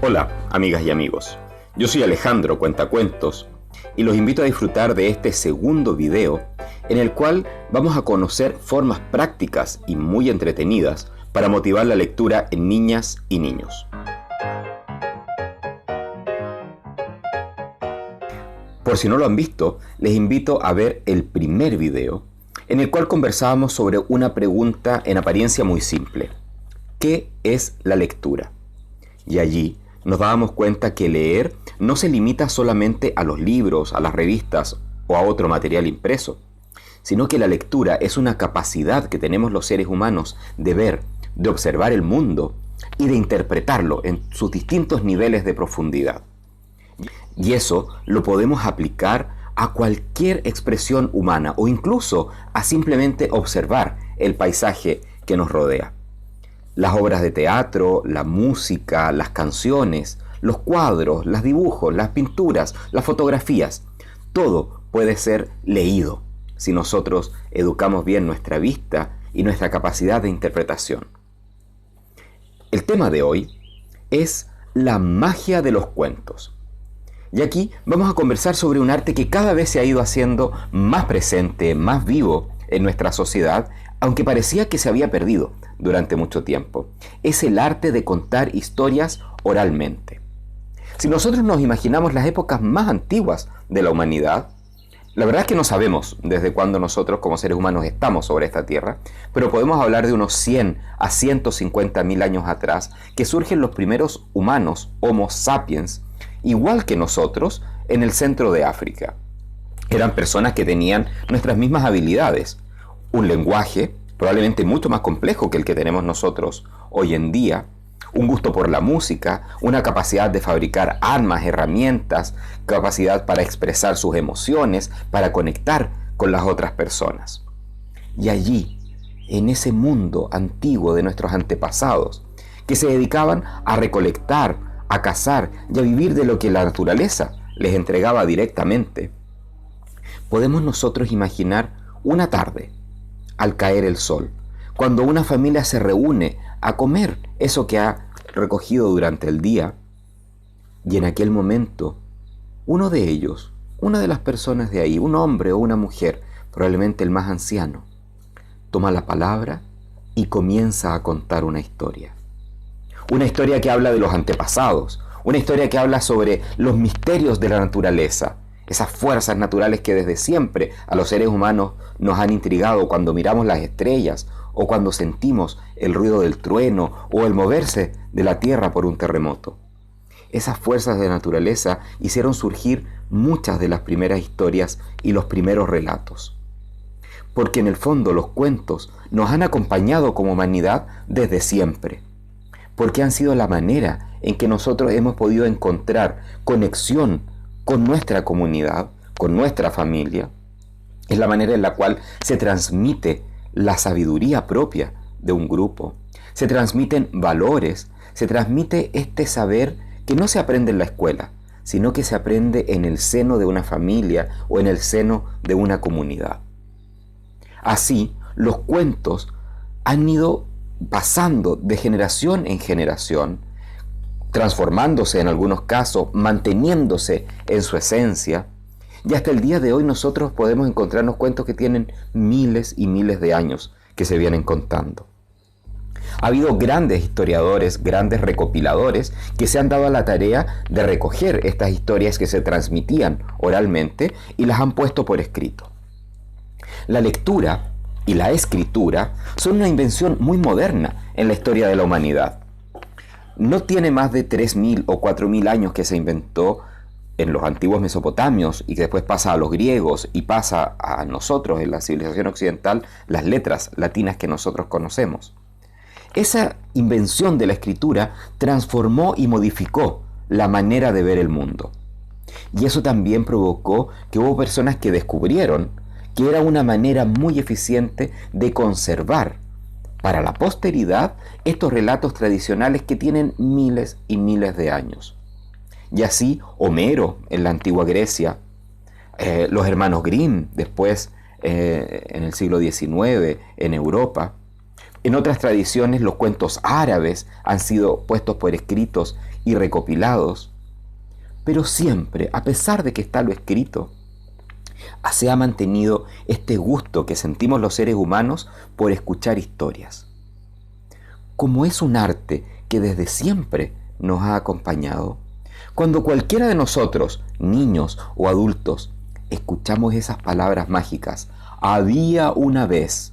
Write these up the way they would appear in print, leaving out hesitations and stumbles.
Hola, amigas y amigos. Yo soy Alejandro Cuentacuentos y los invito a disfrutar de este segundo video en el cual vamos a conocer formas prácticas y muy entretenidas para motivar la lectura en niñas y niños. Por si no lo han visto, les invito a ver el primer video en el cual conversábamos sobre una pregunta en apariencia muy simple. ¿Qué es la lectura? Y allí nos dábamos cuenta que leer no se limita solamente a los libros, a las revistas o a otro material impreso, sino que la lectura es una capacidad que tenemos los seres humanos de ver, de observar el mundo y de interpretarlo en sus distintos niveles de profundidad. Y eso lo podemos aplicar a cualquier expresión humana o incluso a simplemente observar el paisaje que nos rodea. Las obras de teatro, la música, las canciones, los cuadros, los dibujos, las pinturas, las fotografías, todo puede ser leído si nosotros educamos bien nuestra vista y nuestra capacidad de interpretación. El tema de hoy es la magia de los cuentos. Y aquí vamos a conversar sobre un arte que cada vez se ha ido haciendo más presente, más vivo en nuestra sociedad, aunque parecía que se había perdido durante mucho tiempo. Es el arte de contar historias oralmente. Si nosotros nos imaginamos las épocas más antiguas de la humanidad, la verdad es que no sabemos desde cuándo nosotros como seres humanos estamos sobre esta tierra, pero podemos hablar de unos 100 a 150 mil años atrás, que surgen los primeros humanos, Homo sapiens, igual que nosotros, en el centro de África. Eran personas que tenían nuestras mismas habilidades, un lenguaje probablemente mucho más complejo que el que tenemos nosotros hoy en día, un gusto por la música, una capacidad de fabricar armas, herramientas, capacidad para expresar sus emociones, para conectar con las otras personas. Y allí, en ese mundo antiguo de nuestros antepasados, que se dedicaban a recolectar, a cazar y a vivir de lo que la naturaleza les entregaba directamente, podemos nosotros imaginar una tarde, al caer el sol, cuando una familia se reúne a comer eso que ha recogido durante el día, y en aquel momento, uno de ellos, una de las personas de ahí, un hombre o una mujer, probablemente el más anciano, toma la palabra y comienza a contar una historia. Una historia que habla de los antepasados, una historia que habla sobre los misterios de la naturaleza, esas fuerzas naturales que desde siempre a los seres humanos nos han intrigado cuando miramos las estrellas o cuando sentimos el ruido del trueno o el moverse de la tierra por un terremoto. Esas fuerzas de naturaleza hicieron surgir muchas de las primeras historias y los primeros relatos. Porque en el fondo los cuentos nos han acompañado como humanidad desde siempre. Porque han sido la manera en que nosotros hemos podido encontrar conexión con nuestra comunidad, con nuestra familia. Es la manera en la cual se transmite la sabiduría propia de un grupo. Se transmiten valores, se transmite este saber que no se aprende en la escuela, sino que se aprende en el seno de una familia o en el seno de una comunidad. Así, los cuentos han ido pasando de generación en generación, transformándose en algunos casos, manteniéndose en su esencia, y hasta el día de hoy nosotros podemos encontrarnos cuentos que tienen miles y miles de años que se vienen contando. Ha habido grandes historiadores, grandes recopiladores que se han dado a la tarea de recoger estas historias que se transmitían oralmente y las han puesto por escrito. La lectura y la escritura son una invención muy moderna en la historia de la humanidad. No tiene más de 3.000 o 4.000 años que se inventó en los antiguos mesopotamios y que después pasa a los griegos y pasa a nosotros en la civilización occidental las letras latinas que nosotros conocemos. Esa invención de la escritura transformó y modificó la manera de ver el mundo. Y eso también provocó que hubo personas que descubrieron que era una manera muy eficiente de conservar para la posteridad estos relatos tradicionales que tienen miles y miles de años. Y así Homero en la antigua Grecia, los hermanos Grimm después en el siglo XIX en Europa. En otras tradiciones los cuentos árabes han sido puestos por escritos y recopilados, pero siempre, a pesar de que está lo escrito, se ha mantenido este gusto que sentimos los seres humanos por escuchar historias. Como es un arte que desde siempre nos ha acompañado, cuando cualquiera de nosotros, niños o adultos, escuchamos esas palabras mágicas, había una vez,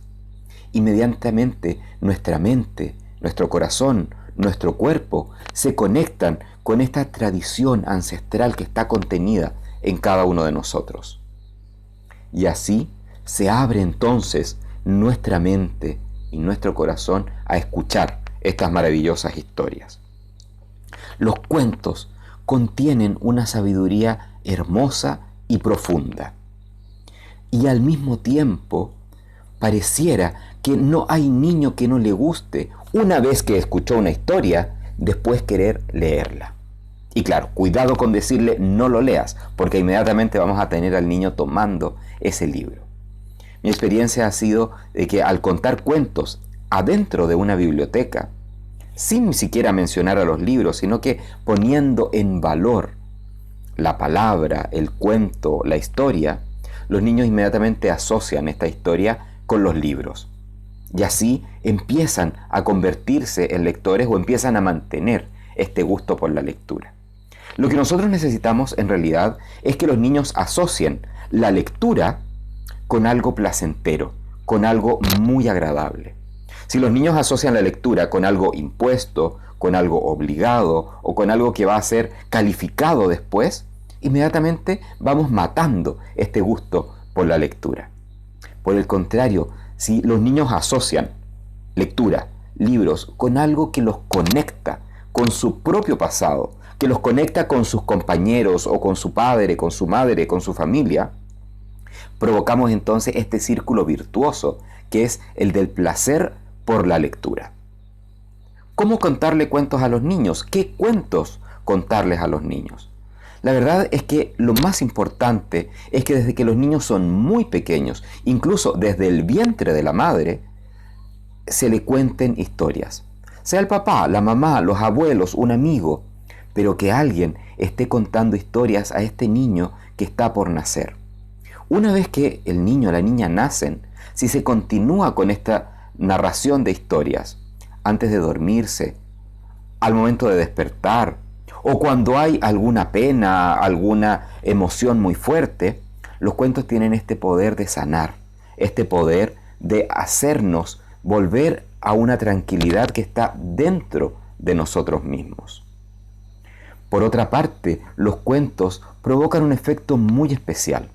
inmediatamente nuestra mente, nuestro corazón, nuestro cuerpo se conectan con esta tradición ancestral que está contenida en cada uno de nosotros. Y así se abre entonces nuestra mente y nuestro corazón a escuchar estas maravillosas historias. Los cuentos contienen una sabiduría hermosa y profunda. Y al mismo tiempo, pareciera que no hay niño que no le guste, una vez que escuchó una historia, después querer leerla. Y claro, cuidado con decirle no lo leas, porque inmediatamente vamos a tener al niño tomando ese libro. Mi experiencia ha sido de que al contar cuentos adentro de una biblioteca, sin ni siquiera mencionar a los libros, sino que poniendo en valor la palabra, el cuento, la historia, los niños inmediatamente asocian esta historia con los libros. Y así empiezan a convertirse en lectores o empiezan a mantener este gusto por la lectura. Lo que nosotros necesitamos en realidad es que los niños asocien la lectura con algo placentero, con algo muy agradable. Si los niños asocian la lectura con algo impuesto, con algo obligado o con algo que va a ser calificado después, inmediatamente vamos matando este gusto por la lectura. Por el contrario, si los niños asocian lectura, libros, con algo que los conecta con su propio pasado, que los conecta con sus compañeros o con su padre, con su madre, con su familia, provocamos entonces este círculo virtuoso que es el del placer por la lectura. ¿Cómo contarle cuentos a los niños? ¿Qué cuentos contarles a los niños? La verdad es que lo más importante es que desde que los niños son muy pequeños, incluso desde el vientre de la madre, se le cuenten historias. Sea el papá, la mamá, los abuelos, un amigo, pero que alguien esté contando historias a este niño que está por nacer. Una vez que el niño o la niña nacen, si se continúa con esta narración de historias, antes de dormirse, al momento de despertar, o cuando hay alguna pena, alguna emoción muy fuerte, los cuentos tienen este poder de sanar, este poder de hacernos volver a una tranquilidad que está dentro de nosotros mismos. Por otra parte, los cuentos provocan un efecto muy especial.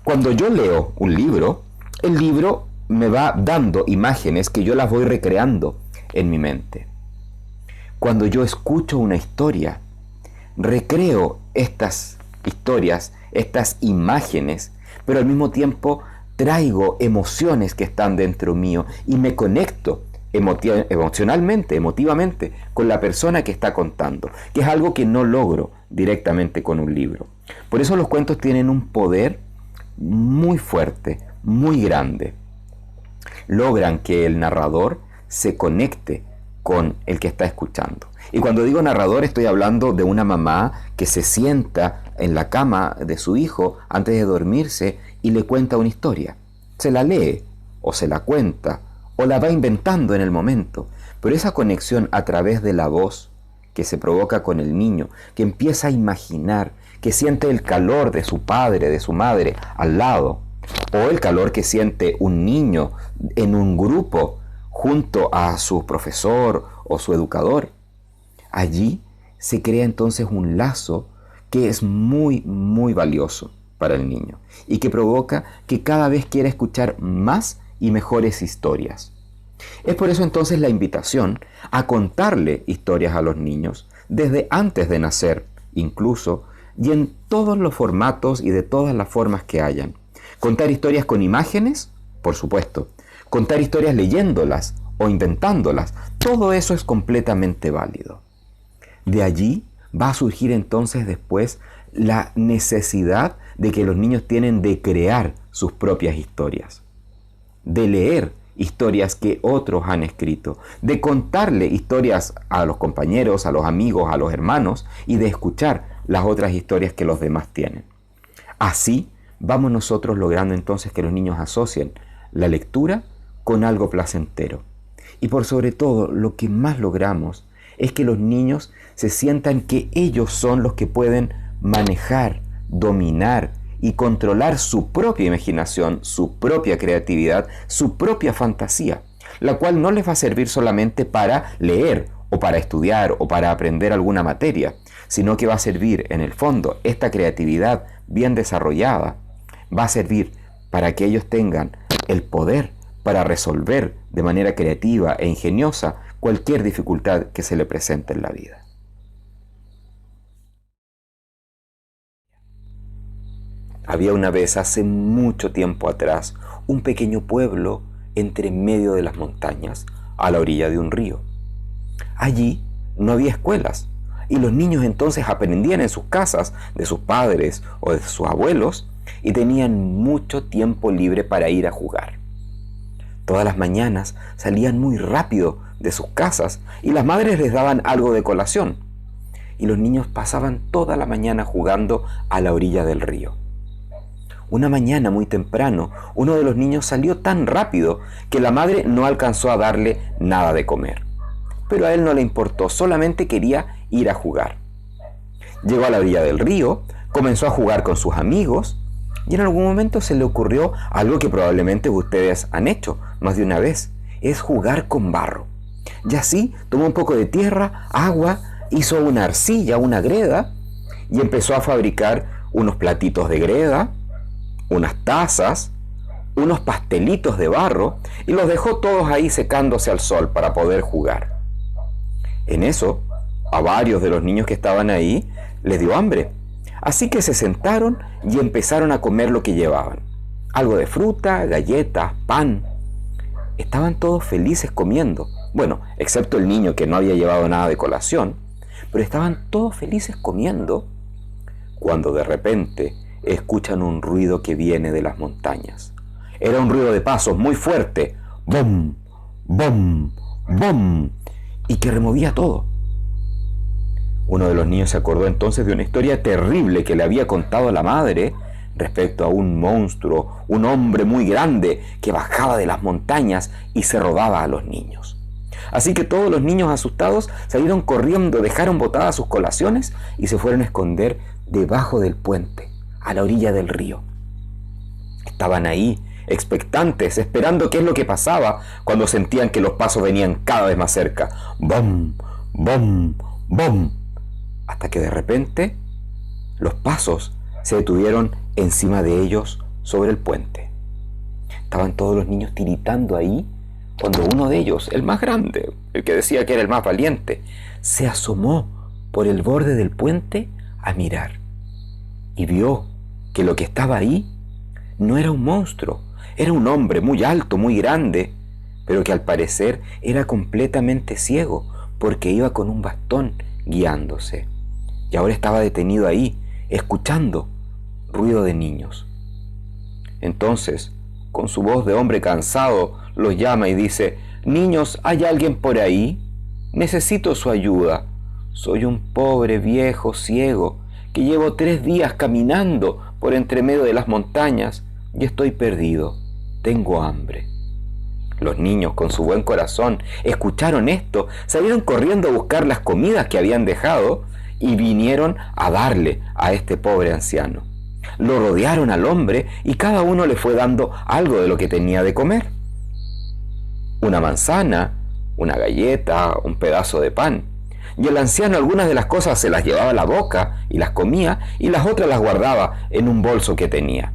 Cuando yo leo un libro, el libro me va dando imágenes que yo las voy recreando en mi mente. Cuando yo escucho una historia, recreo estas historias, estas imágenes, pero al mismo tiempo traigo emociones que están dentro mío y me conecto emocionalmente, emotivamente, con la persona que está contando, que es algo que no logro directamente con un libro. Por eso los cuentos tienen un poder muy fuerte, muy grande. Logran que el narrador se conecte con el que está escuchando. Y cuando digo narrador estoy hablando de una mamá que se sienta en la cama de su hijo antes de dormirse y le cuenta una historia. Se la lee o se la cuenta o la va inventando en el momento, pero esa conexión a través de la voz que se provoca con el niño, que empieza a imaginar, que siente el calor de su padre, de su madre al lado, o el calor que siente un niño en un grupo junto a su profesor o su educador. Allí se crea entonces un lazo que es muy, muy valioso para el niño y que provoca que cada vez quiera escuchar más y mejores historias. Es por eso entonces la invitación a contarle historias a los niños desde antes de nacer, incluso, y en todos los formatos y de todas las formas que hayan. Contar historias con imágenes, por supuesto. Contar historias leyéndolas o inventándolas, todo eso es completamente válido. De allí va a surgir entonces después la necesidad de que los niños tienen de crear sus propias historias, de leer historias que otros han escrito, de contarle historias a los compañeros, a los amigos, a los hermanos y de escuchar las otras historias que los demás tienen. Así vamos nosotros logrando entonces que los niños asocien la lectura con algo placentero. Y por sobre todo, lo que más logramos es que los niños se sientan que ellos son los que pueden manejar, dominar y controlar su propia imaginación, su propia creatividad, su propia fantasía, la cual no les va a servir solamente para leer o para estudiar o para aprender alguna materia, sino que va a servir, en el fondo, esta creatividad bien desarrollada, va a servir para que ellos tengan el poder para resolver de manera creativa e ingeniosa cualquier dificultad que se le presente en la vida. Había una vez, hace mucho tiempo atrás, un pequeño pueblo entre medio de las montañas, a la orilla de un río. Allí no había escuelas, y los niños entonces aprendían en sus casas, de sus padres o de sus abuelos, y tenían mucho tiempo libre para ir a jugar. Todas las mañanas salían muy rápido de sus casas y las madres les daban algo de colación, y los niños pasaban toda la mañana jugando a la orilla del río. Una mañana muy temprano, uno de los niños salió tan rápido que la madre no alcanzó a darle nada de comer. Pero a él no le importó, solamente quería ir a jugar. Llegó a la orilla del río, comenzó a jugar con sus amigos y en algún momento se le ocurrió algo que probablemente ustedes han hecho más de una vez, es jugar con barro. Y así tomó un poco de tierra, agua, hizo una arcilla, una greda y empezó a fabricar unos platitos de greda, unas tazas, unos pastelitos de barro y los dejó todos ahí secándose al sol para poder jugar. En eso, a varios de los niños que estaban ahí les dio hambre, así que se sentaron y empezaron a comer lo que llevaban. Algo de fruta, galletas, pan. Estaban todos felices comiendo, bueno, excepto el niño que no había llevado nada de colación, pero estaban todos felices comiendo cuando de repente escuchan un ruido que viene de las montañas. Era un ruido de pasos muy fuerte, ¡bom! ¡Bom! ¡Bom! Y que removía todo. Uno de los niños se acordó entonces de una historia terrible que le había contado la madre respecto a un monstruo, un hombre muy grande que bajaba de las montañas y se robaba a los niños. Así que todos los niños asustados salieron corriendo, dejaron botadas sus colaciones y se fueron a esconder debajo del puente, a la orilla del río. Estaban ahí, expectantes, esperando qué es lo que pasaba cuando sentían que los pasos venían cada vez más cerca. ¡Bom! ¡Bom! ¡Bom! Hasta que de repente los pasos se detuvieron encima de ellos sobre el puente. Estaban todos los niños tiritando ahí cuando uno de ellos, el más grande, el que decía que era el más valiente, se asomó por el borde del puente a mirar y vio que lo que estaba ahí no era un monstruo, era un hombre muy alto, muy grande, pero que al parecer era completamente ciego porque iba con un bastón guiándose. Y ahora estaba detenido ahí, escuchando ruido de niños. Entonces, con su voz de hombre cansado, los llama y dice: «Niños, ¿hay alguien por ahí? Necesito su ayuda. Soy un pobre viejo ciego que llevo 3 días caminando por entre medio de las montañas y estoy perdido. Tengo hambre». Los niños, con su buen corazón, escucharon esto, salieron corriendo a buscar las comidas que habían dejado y vinieron a darle a este pobre anciano. Lo rodearon al hombre y cada uno le fue dando algo de lo que tenía de comer. Una manzana, una galleta, un pedazo de pan. Y el anciano algunas de las cosas se las llevaba a la boca y las comía y las otras las guardaba en un bolso que tenía.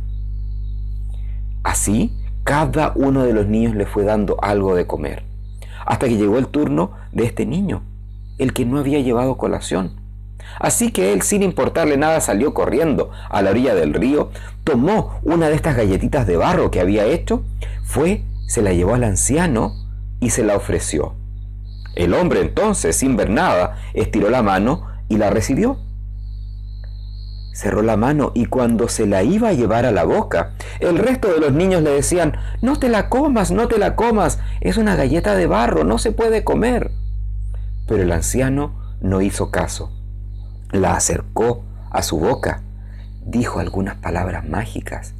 Así, cada uno de los niños le fue dando algo de comer, hasta que llegó el turno de este niño, el que no había llevado colación. Así que él, sin importarle nada, salió corriendo a la orilla del río, tomó una de estas galletitas de barro que había hecho, fue, se la llevó al anciano y se la ofreció. El hombre entonces, sin ver nada, estiró la mano y la recibió. Cerró la mano y cuando se la iba a llevar a la boca, el resto de los niños le decían: no te la comas, no te la comas, es una galleta de barro, no se puede comer. Pero el anciano no hizo caso. La acercó a su boca, dijo algunas palabras mágicas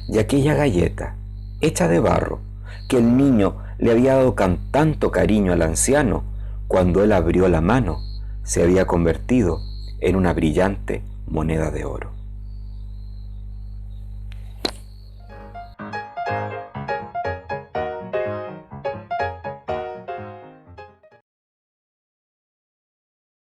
y aquella galleta, hecha de barro, que el niño le había dado con tanto cariño al anciano, cuando él abrió la mano, se había convertido en una brillante moneda de oro.